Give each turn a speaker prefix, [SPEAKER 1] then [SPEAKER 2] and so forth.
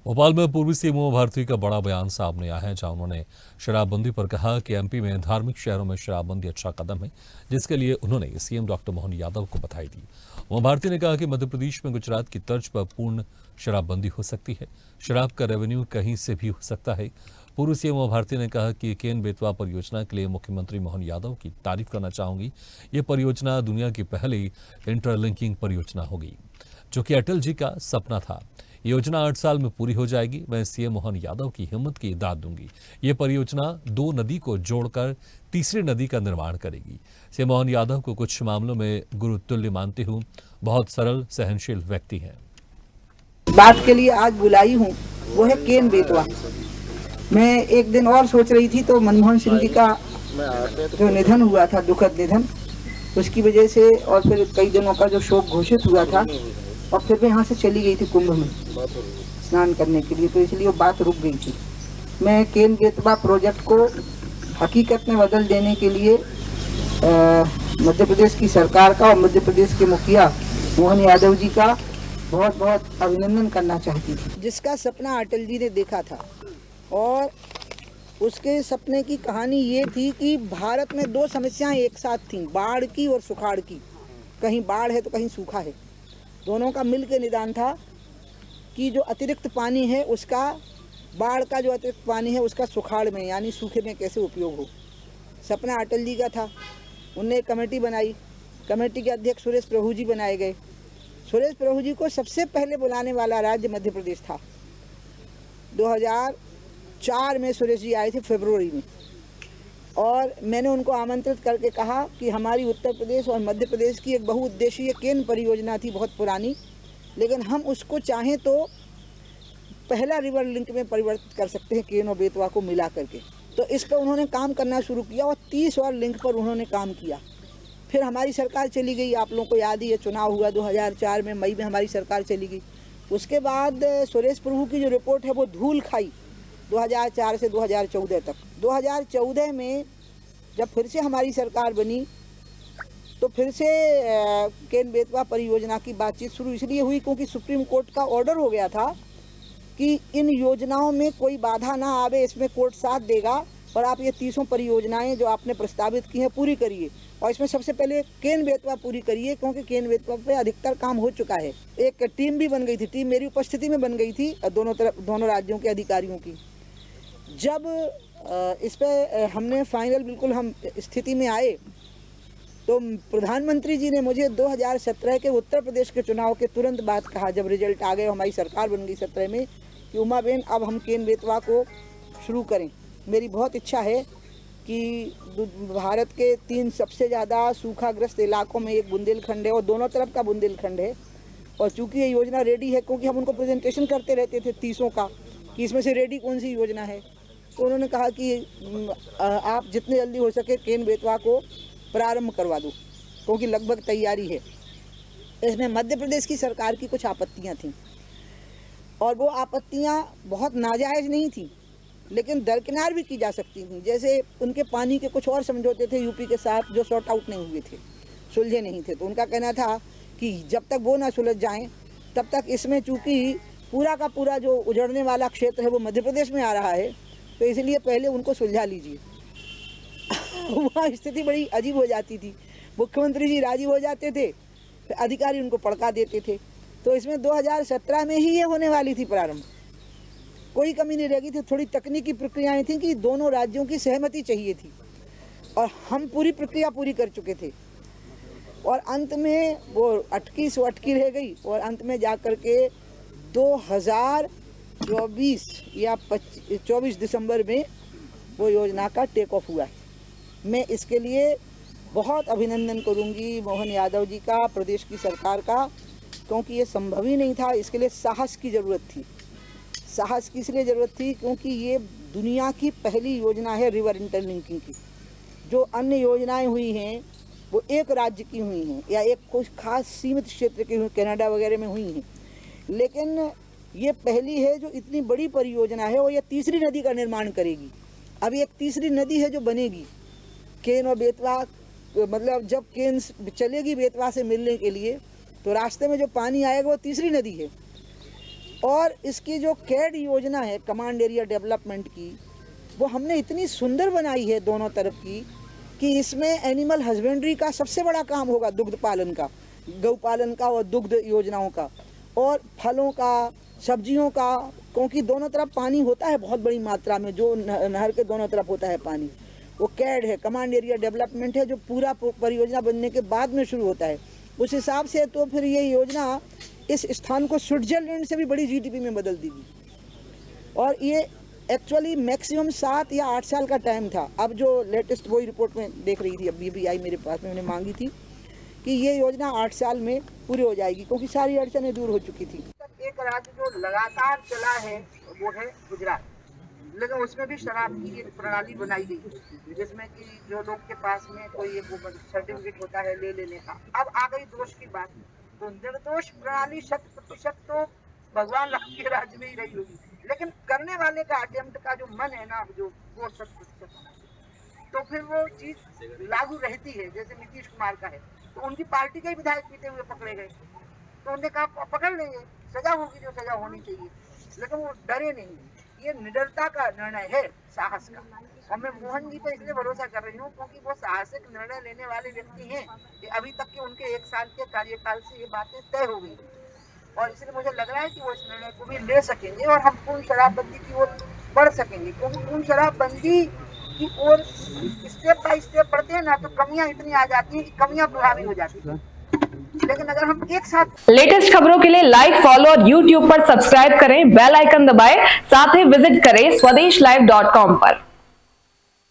[SPEAKER 1] भोपाल में पूर्वी सीएम उमा भारती का बड़ा बयान सामने आया है, जहां उन्होंने शराबबंदी पर कहा कि एमपी में धार्मिक शहरों में शराबबंदी अच्छा कदम है, जिसके लिए उन्होंने सीएम डॉक्टर मोहन यादव को बधाई दी। उमा भारती ने कहा कि मध्य प्रदेश में गुजरात की तर्ज पर पूर्ण शराबबंदी हो सकती है। शराब का रेवेन्यू कहीं से भी हो सकता है। पूर्व सीएम उमा भारती ने कहा कि केन बेतवा परियोजना के लिए मुख्यमंत्री मोहन यादव की तारीफ करना चाहूंगी। ये परियोजना दुनिया की पहली इंटरलिंकिंग परियोजना होगी, जो कि अटल जी का सपना था। ये योजना 8 साल में पूरी हो जाएगी। मैं सीएम मोहन यादव की हिम्मत की दाद दूंगी। ये परियोजना 2 नदी को जोड़कर तीसरी नदी का निर्माण करेगी। सीएम मोहन यादव को कुछ मामलों में गुरुतुल्य मानती हूँ। बहुत सरल सहनशील व्यक्ति हैं।
[SPEAKER 2] बात के लिए आज बुलाई हूँ वो है केन बेतवा। मैं एक दिन और सोच रही थी तो मनमोहन सिंह जी का जो निधन हुआ था, दुखद निधन, उसकी वजह से और फिर कई दिनों का जो शोक घोषित हुआ था, और फिर मैं यहाँ से चली गई थी कुंभ में स्नान करने के लिए, तो इसलिए वो बात रुक गई थी। मैं केन बेतवा प्रोजेक्ट को हकीकत में बदल देने के लिए मध्य प्रदेश की सरकार का और मध्य प्रदेश के मुखिया मोहन यादव जी का बहुत बहुत अभिनंदन करना चाहती थी। जिसका सपना अटल जी ने देखा था, और उसके सपने की कहानी ये थी कि भारत में 2 समस्याएं एक साथ थीं, बाढ़ की और सुखाड़ की। कहीं बाढ़ है तो कहीं सूखा है। दोनों का मिल के निदान था कि जो अतिरिक्त पानी है उसका, बाढ़ का जो अतिरिक्त पानी है उसका सुखाड़ में यानी सूखे में कैसे उपयोग हो। सपना अटल जी का था। उनने एक कमेटी बनाई। कमेटी के अध्यक्ष सुरेश प्रभु जी बनाए गए। सुरेश प्रभु जी को सबसे पहले बुलाने वाला राज्य मध्य प्रदेश था। 2004 में सुरेश जी आए थे फरवरी में, और मैंने उनको आमंत्रित करके कहा कि हमारी उत्तर प्रदेश और मध्य प्रदेश की एक बहुउद्देशीय केन परियोजना थी, बहुत पुरानी, लेकिन हम उसको चाहें तो पहला रिवर लिंक में परिवर्तित कर सकते हैं, केन और बेतवा को मिला करके। तो इस पर उन्होंने काम करना शुरू किया और 30 और लिंक पर उन्होंने काम किया। फिर हमारी सरकार चली गई, आप लोगों को याद ही है, चुनाव हुआ 2004 में, मई में हमारी सरकार चली गई। उसके बाद सुरेश प्रभु की जो रिपोर्ट है वो धूल खाई 2004 से 2014 तक। 2014 में जब फिर से हमारी सरकार बनी तो फिर से केन बेतवा परियोजना की बातचीत शुरू इसलिए हुई क्योंकि सुप्रीम कोर्ट का ऑर्डर हो गया था कि इन योजनाओं में कोई बाधा ना आवे, इसमें कोर्ट साथ देगा, और आप ये 30 परियोजनाएं जो आपने प्रस्तावित की हैं पूरी करिए, और इसमें सबसे पहले केन बेतवा पूरी करिए, क्योंकि केन बेतवा पे अधिकतर काम हो चुका है। एक टीम भी बन गई थी, टीम मेरी उपस्थिति में बन गई थी दोनों राज्यों के अधिकारियों की। जब इस पे हमने फाइनल बिल्कुल हम स्थिति में आए तो प्रधानमंत्री जी ने मुझे 2017 के उत्तर प्रदेश के चुनाव के तुरंत बाद कहा, जब रिजल्ट आ गए, हमारी सरकार बन गई 17 में, कि उमा बेन अब हम केन बेतवा को शुरू करें। मेरी बहुत इच्छा है कि भारत के 3 सबसे ज़्यादा सूखाग्रस्त इलाकों में एक बुंदेलखंड है और दोनों तरफ का बुंदेलखंड है, और चूँकि ये योजना रेडी है, क्योंकि हम उनको प्रेजेंटेशन करते रहते थे 30 का कि इसमें से रेडी कौन सी योजना है, तो उन्होंने कहा कि आप जितने जल्दी हो सके केन बेतवा को प्रारंभ करवा दो, क्योंकि लगभग तैयारी है। इसमें मध्य प्रदेश की सरकार की कुछ आपत्तियां थीं, और वो आपत्तियां बहुत नाजायज़ नहीं थीं, लेकिन दरकिनार भी की जा सकती थीं। जैसे उनके पानी के कुछ और समझौते थे यूपी के साथ जो सॉर्ट आउट नहीं हुए थे, सुलझे नहीं थे, तो उनका कहना था कि जब तक वो ना सुलझ जाएं तब तक इसमें, चूँकि पूरा का पूरा जो उजड़ने वाला क्षेत्र है वो मध्य प्रदेश में आ रहा है, तो इसलिए पहले उनको सुलझा लीजिए। वहाँ स्थिति बड़ी अजीब हो जाती थी। मुख्यमंत्री जी राजी हो जाते थे, फिर अधिकारी उनको पड़का देते थे। तो इसमें 2017 में ही ये होने वाली थी प्रारंभ, कोई कमी नहीं रह गई थी। थोड़ी तकनीकी प्रक्रियाएं थी कि दोनों राज्यों की सहमति चाहिए थी, और हम पूरी प्रक्रिया पूरी कर चुके थे, और अंत में वो अटकी सो अटकी रह गई, और अंत में जा कर के 2024 या 24 दिसंबर में वो योजना का टेक ऑफ हुआ है। मैं इसके लिए बहुत अभिनंदन करूंगी मोहन यादव जी का, प्रदेश की सरकार का, क्योंकि ये संभव ही नहीं था। इसके लिए साहस की ज़रूरत थी। साहस की इसलिए ज़रूरत थी क्योंकि ये दुनिया की पहली योजना है रिवर इंटरलिंकिंग की। जो अन्य योजनाएं हुई हैं वो एक राज्य की हुई हैं या एक कुछ खास सीमित क्षेत्र की हुई, कनाडा वगैरह में हुई हैं, लेकिन ये पहली है जो इतनी बड़ी परियोजना है, और ये तीसरी नदी का निर्माण करेगी। अभी एक तीसरी नदी है जो बनेगी केन और बेतवा, मतलब जब केन चलेगी बेतवा से मिलने के लिए, तो रास्ते में जो पानी आएगा वो तीसरी नदी है। और इसकी जो कैड योजना है कमांड एरिया डेवलपमेंट की, वो हमने इतनी सुंदर बनाई है दोनों तरफ की कि इसमें एनिमल हस्बेंड्री का सबसे बड़ा काम होगा, दुग्ध पालन का, गौ पालन का और दुग्ध योजनाओं का, और फलों का, सब्जियों का, क्योंकि दोनों तरफ पानी होता है बहुत बड़ी मात्रा में, जो नहर के दोनों तरफ होता है पानी। वो कैड है, कमांड एरिया डेवलपमेंट है, जो पूरा परियोजना बनने के बाद में शुरू होता है। उस हिसाब से तो फिर ये योजना इस स्थान को स्विट्जरलैंड से भी बड़ी जीडीपी में बदल देगी। और ये एक्चुअली मैक्सिमम 7 या 8 साल का टाइम था। अब जो लेटेस्ट वही रिपोर्ट में देख रही थी, अभी भी आई मेरे पास में, मैंने मांगी थी कि ये योजना 8 साल में पूरी हो जाएगी, क्योंकि सारी अड़चनें दूर हो चुकी थी। एक राज्य जो लगातार चला है वो है गुजरात, लेकिन उसमें भी शराब की एक प्रणाली बनाई गई, जिसमें कि जो लोग के पास में कोई एक सर्टिफिकेट होता है ले लेने का। अब आ गई दोष की बात, तो निर्दोष प्रणाली 100% तो भगवान राम के राज्य में ही रही होगी, लेकिन करने वाले का अटेम्प्ट का जो मन है ना, जो वो 100% होना, तो फिर वो चीज लागू रहती है। जैसे नीतीश कुमार का है, तो उनकी पार्टी के विधायक पीते हुए पकड़े गए, तो उन्होंने कहा पकड़ लेंगे, सजा होगी जो सजा होनी चाहिए, लेकिन वो डरे नहीं। ये निडरता का निर्णय है, साहस का, और मैं मोहन जी पे इसलिए भरोसा कर रही हूँ क्योंकि वो साहसिक निर्णय लेने वाले व्यक्ति हैं कि अभी तक के उनके 1 साल के कार्यकाल से ये बातें तय हो गई, और इसलिए मुझे लग रहा है कि वो इस निर्णय को भी ले सकेंगे और हम पूर्ण शराबबंदी की ओर बढ़ सकेंगे। क्योंकि पूर्ण शराबबंदी की ओर स्टेप बाय स्टेप बढ़ते हैं ना, तो कमियां इतनी आ जाती हैं कि कमियां प्रभावी हो जाती हैं। लेकिन अगर हम एक साथ
[SPEAKER 3] लेटेस्ट खबरों के लिए लाइक, फॉलो और यूट्यूब पर सब्सक्राइब करें, बेल आइकन दबाएं, साथ ही विजिट करें swadeshlive.com पर।